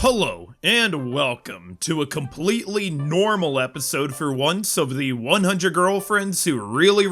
Hello, and welcome to a completely normal episode for once of the 100 Girlfriends Who Really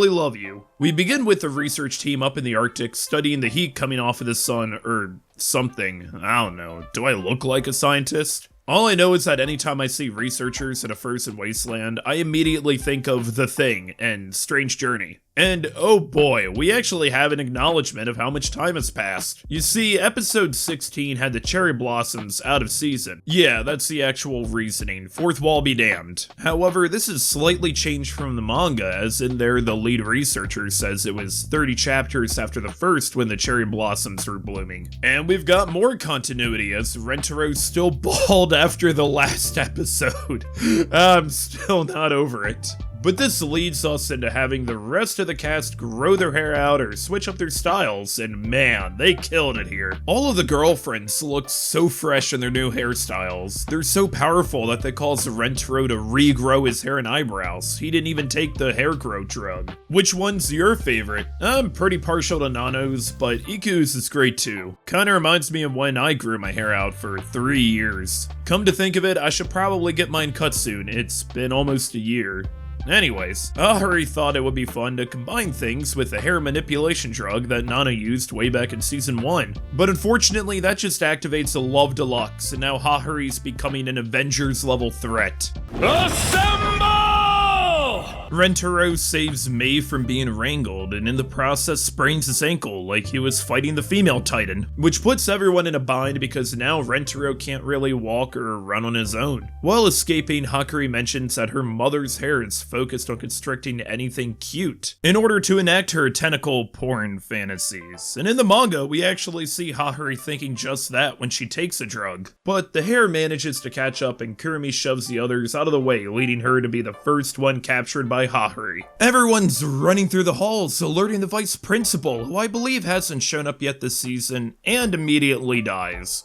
Love You. We begin with the research team up in the Arctic studying the heat coming off of the sun, or something. I don't know. Do I look like a scientist? All I know is that anytime I see researchers in a frozen wasteland, I immediately think of The Thing and Strange Journey. And oh boy, we actually have an acknowledgement of how much time has passed. You see, episode 16 had the cherry blossoms out of season. Yeah, that's the actual reasoning. Fourth wall be damned. However, this is slightly changed from the manga, as in there the lead researcher says it was 30 chapters after the first when the cherry blossoms were blooming. And we've got more continuity, as Rentero's still bald after the last episode. I'm still not over it. But this leads us into having the rest of the cast grow their hair out or switch up their styles, and man, they killed it here. All of the girlfriends look so fresh in their new hairstyles. They're so powerful that they cause Rentero to regrow his hair and eyebrows. He didn't even take the hair growth drug. Which one's your favorite? I'm pretty partial to Nano's, but Iku's is great too. Kinda reminds me of when I grew my hair out for 3 years. Come to think of it, I should probably get mine cut soon. It's been almost a year. Anyways, Ahuri thought it would be fun to combine things with the hair manipulation drug that Nana used way back in season 1. But unfortunately, that just activates a Love Deluxe, and now Ahuri's becoming an Avengers level threat. Assemble! Rentero saves Mei from being wrangled, and in the process sprains his ankle like he was fighting the female titan, which puts everyone in a bind because now Rentero can't really walk or run on his own. While escaping, Hakuri mentions that her mother's hair is focused on constricting anything cute in order to enact her tentacle porn fantasies. And in the manga, we actually see Hakuri thinking just that when she takes a drug. But the hair manages to catch up and Kurumi shoves the others out of the way, leading her to be the first one captured by Hakuri. Everyone's running through the halls, alerting the vice principal, who I believe hasn't shown up yet this season, and immediately dies.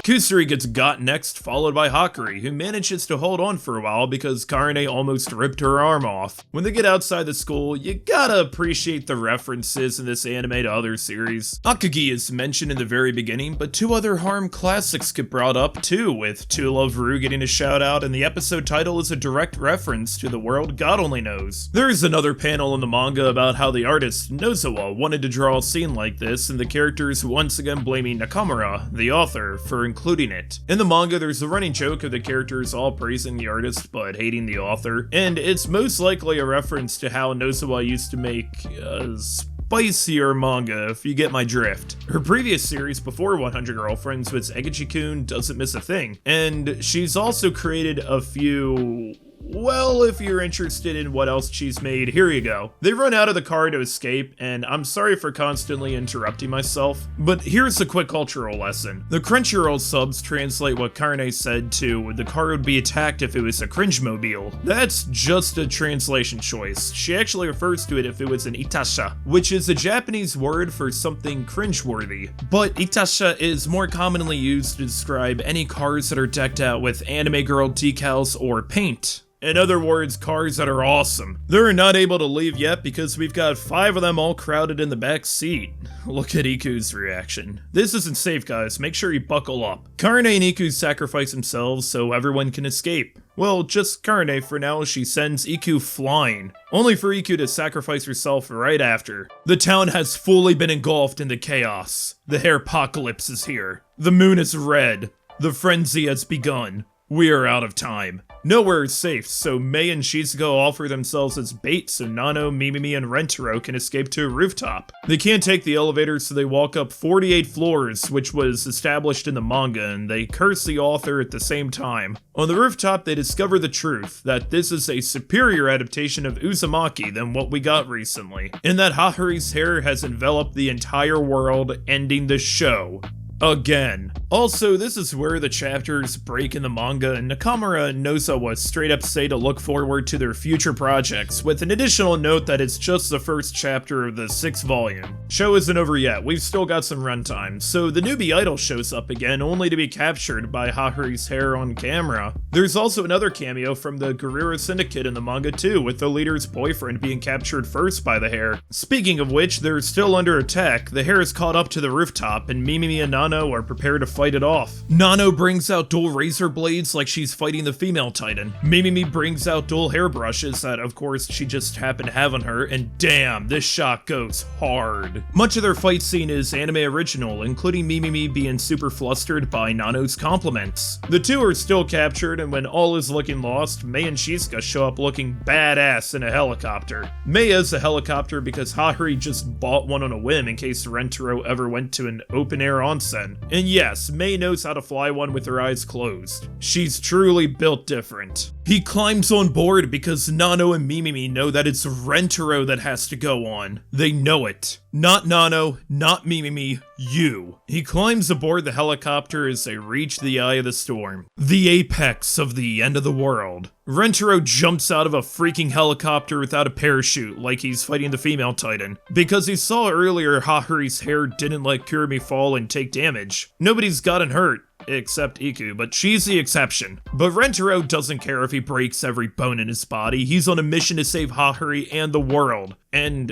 Kusuri gets got next, followed by Hakuri, who manages to hold on for a while because Karine almost ripped her arm off. When they get outside the school, you gotta appreciate the references in this anime to other series. Akagi is mentioned in the very beginning, but 2 other harem classics get brought up too, with To Love Ru getting a shout out, and the episode title is a direct reference to The World God Only Knows. There's another panel in the manga about how the artist Nozawa wanted to draw a scene like this, and the characters once again blaming Nakamura, the author, for including it. In the manga, there's a running joke of the characters all praising the artist but hating the author, and it's most likely a reference to how Nozawa used to make spicier manga, if you get my drift. Her previous series before 100 Girlfriends was Egichi-kun Doesn't Miss a Thing, and she's also created a few... well, if you're interested in what else she's made, here you go. They run out of the car to escape, and I'm sorry for constantly interrupting myself, but here's a quick cultural lesson. The Crunchyroll subs translate what Karine said to, the car would be attacked if it was a cringe-mobile. That's just a translation choice. She actually refers to it if it was an itasha, which is a Japanese word for something cringeworthy. But itasha is more commonly used to describe any cars that are decked out with anime girl decals or paint. In other words, cars that are awesome. They're not able to leave yet because we've got 5 of them all crowded in the back seat. Look at Iku's reaction. This isn't safe, guys. Make sure you buckle up. Karine and Iku sacrifice themselves so everyone can escape. Well, just Karine for now, she sends Iku flying, only for Iku to sacrifice herself right after. The town has fully been engulfed in the chaos. The hairpocalypse is here. The moon is red. The frenzy has begun. We are out of time. Nowhere is safe, so Mei and Shizuko offer themselves as bait so Nano, Mimimi, and Rentero can escape to a rooftop. They can't take the elevator, so they walk up 48 floors, which was established in the manga, and they curse the author at the same time. On the rooftop, they discover the truth, that this is a superior adaptation of Uzumaki than what we got recently, and that Hahuri's hair has enveloped the entire world, ending the show. Again. Also, this is where the chapters break in the manga, and Nakamura and Nozawa straight up say to look forward to their future projects, with an additional note that it's just the first chapter of the 6th volume. Show isn't over yet, we've still got some runtime, so the newbie idol shows up again, only to be captured by Hahuri's hair on camera. There's also another cameo from the Guerrilla Syndicate in the manga too, with the leader's boyfriend being captured first by the hair. Speaking of which, they're still under attack. The hair is caught up to the rooftop, and Mimimi and Nano are prepared to fight it off. Nano brings out dual razor blades like she's fighting the female titan. Mimimi brings out dual hairbrushes that of course she just happened to have on her, and damn, this shot goes hard. Much of their fight scene is anime original, including Mimimi being super flustered by Nano's compliments. The two are still captured, and when all is looking lost, Mei and Shizuka show up looking badass in a helicopter. Mei is a helicopter because Hatori just bought one on a whim in case Rentaro ever went to an open-air onsen. And yes, Mei knows how to fly one with her eyes closed. She's truly built different. He climbs on board because Nano and Mimimi know that it's Rentaro that has to go on. They know it. Not Nano, not Mimimi, you. He climbs aboard the helicopter as they reach the eye of the storm. The apex of the end of the world. Rentaro jumps out of a freaking helicopter without a parachute like he's fighting the female titan. Because he saw earlier Hatori's hair didn't let Kurumi fall and take damage. Nobody's gotten hurt. Except Iku, but she's the exception. But Rentaro doesn't care if he breaks every bone in his body. He's on a mission to save Hatori and the world. And,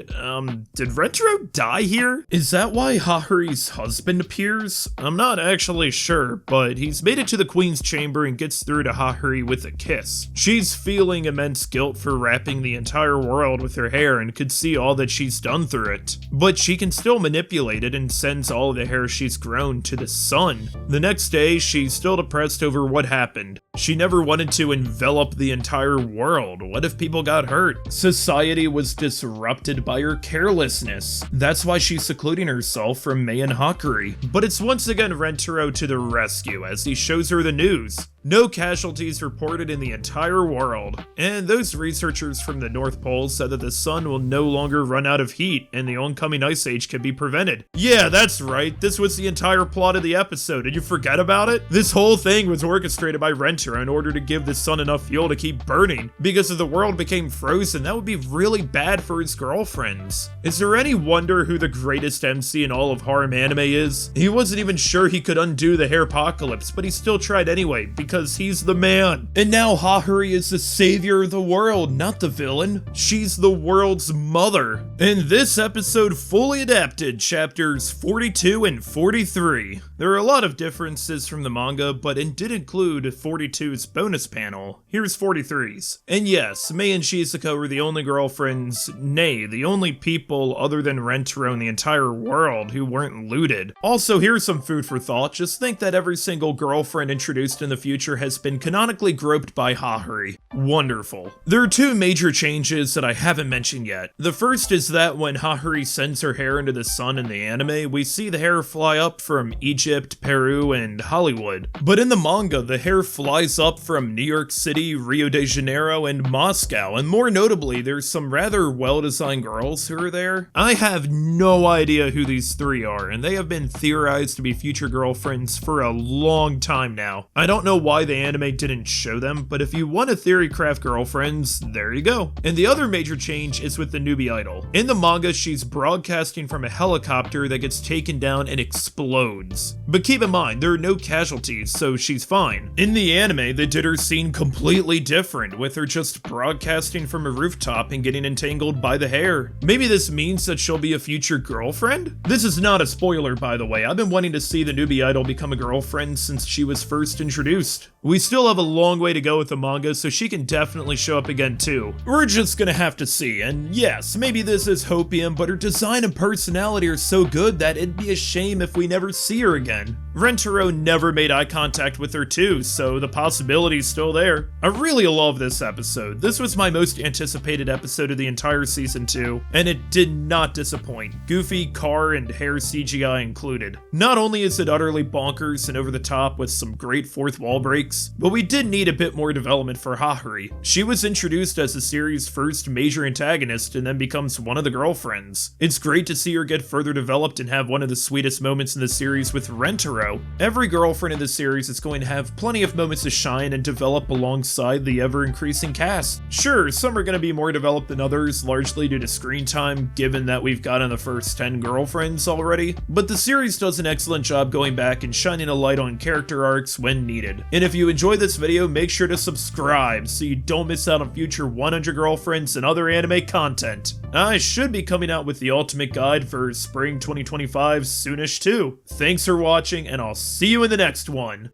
did Rentaro die here? Is that why Hatori's husband appears? I'm not actually sure, but he's made it to the Queen's chamber and gets through to Hatori with a kiss. She's feeling immense guilt for wrapping the entire world with her hair and could see all that she's done through it. But she can still manipulate it and sends all of the hair she's grown to the sun. The next day, she's still depressed over what happened. She never wanted to envelop the entire world. What if people got hurt? Society was disrupted by her carelessness. That's why she's secluding herself from Mei and Hatori. But it's once again Rentaro to the rescue as he shows her the news. No casualties reported in the entire world. And those researchers from the North Pole said that the sun will no longer run out of heat and the oncoming ice age can be prevented. Yeah, that's right. This was the entire plot of the episode. Did you forget about it? This whole thing was orchestrated by Rentaro in order to give the sun enough fuel to keep burning. Because if the world became frozen, that would be really bad for his girlfriends. Is there any wonder who the greatest MC in all of harem anime is? He wasn't even sure he could undo the hairpocalypse, but he still tried anyway because he's the man. And now Hatori is the savior of the world, not the villain. She's the world's mother. In this episode, fully adapted, chapters 42 and 43. There are a lot of differences from the manga, but it did include 42's bonus panel. Here's 43's. And yes, Mei and Shizuka were the only girlfriends, nay, the only people other than Rentaro in the entire world who weren't looted. Also, here's some food for thought. Just think that every single girlfriend introduced in the future has been canonically groped by Hatori. Wonderful. There are two major changes that I haven't mentioned yet. The first is that when Hatori sends her hair into the sun in the anime, we see the hair fly up from Egypt, Peru, and Hollywood. But in the manga, the hair flies up from New York City, Rio de Janeiro, and Moscow, and more notably, there's some rather well-designed girls who are there. I have no idea who these three are, and they have been theorized to be future girlfriends for a long time now. I don't know why the anime didn't show them, but if you want to theory craft girlfriends, there you go. And the other major change is with the newbie idol. In the manga, she's broadcasting from a helicopter that gets taken down and explodes. But keep in mind, there are no casualties, so she's fine. In the anime, they did her scene completely different, with her just broadcasting from a rooftop and getting entangled by the hair. Maybe this means that she'll be a future girlfriend? This is not a spoiler, by the way. I've been wanting to see the newbie idol become a girlfriend since she was first introduced. We still have a long way to go with the manga, so she can definitely show up again too. We're just gonna have to see, and yes, maybe this is hopium, but her design and personality are so good that it'd be a shame if we never see her again. Rentaro never made eye contact with her too, so the possibility's still there. I really love this episode. This was my most anticipated episode of the entire season 2, and it did not disappoint. Goofy, car, and hair CGI included. Not only is it utterly bonkers and over the top with some great fourth wall breaks, but we did need a bit more development for Hatori. She was introduced as the series' first major antagonist and then becomes one of the girlfriends. It's great to see her get further developed and have one of the sweetest moments in the series with Rentaro. Every girlfriend in the series is going to have plenty of moments to shine and develop alongside the ever-increasing cast. Sure, some are going to be more developed than others, largely due to screen time, given that we've gotten the first 10 girlfriends already, but the series does an excellent job going back and shining a light on character arcs when needed. And if you enjoyed this video, make sure to subscribe so you don't miss out on future 100 girlfriends and other anime content. I should be coming out with the ultimate guide for spring 2025 soonish too. Thanks for watching, and I'll see you in the next one.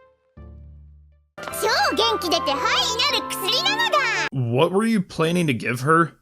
超元気出てハイになる薬なのだ。 What were you planning to give her?